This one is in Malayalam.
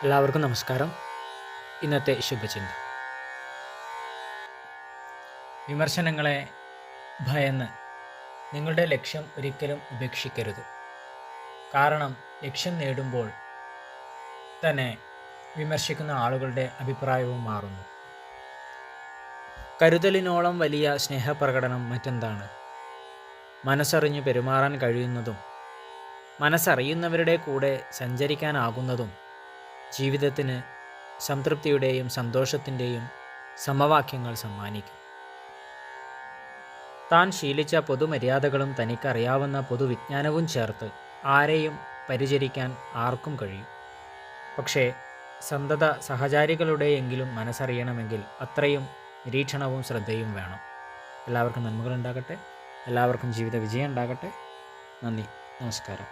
എല്ലാവർക്കും നമസ്കാരം. ഇന്നത്തെ ശുഭചിന്ത: വിമർശനങ്ങളെ ഭയന്ന് നിങ്ങളുടെ ലക്ഷ്യം ഒരിക്കലും ഉപേക്ഷിക്കരുത്. കാരണം ലക്ഷ്യം നേടുമ്പോൾ തന്നെ വിമർശിക്കുന്ന ആളുകളുടെ അഭിപ്രായവും മാറുന്നു. കരുതലിനോളം വലിയ സ്നേഹപ്രകടനം മറ്റെന്താണ്? മനസ്സറിഞ്ഞു പെരുമാറാൻ കഴിയുന്നതും മനസ്സറിയുന്നവരുടെ കൂടെ സഞ്ചരിക്കാനാകുന്നതും ജീവിതത്തിന് സംതൃപ്തിയുടെയും സന്തോഷത്തിൻ്റെയും സമവാക്യങ്ങൾ സമ്മാനിക്കും. താൻ ശീലിച്ച പൊതുമര്യാദകളും തനിക്കറിയാവുന്ന പൊതുവിജ്ഞാനവും ചേർത്ത് ആരെയും പരിചരിക്കാൻ ആർക്കും കഴിയും. പക്ഷേ സന്തത സഹചാരികളുടെയെങ്കിലും മനസ്സറിയണമെങ്കിൽ അത്രയും നിരീക്ഷണവും ശ്രദ്ധയും വേണം. എല്ലാവർക്കും നന്മകളുണ്ടാകട്ടെ. എല്ലാവർക്കും ജീവിത വിജയം ഉണ്ടാകട്ടെ. നന്ദി, നമസ്കാരം.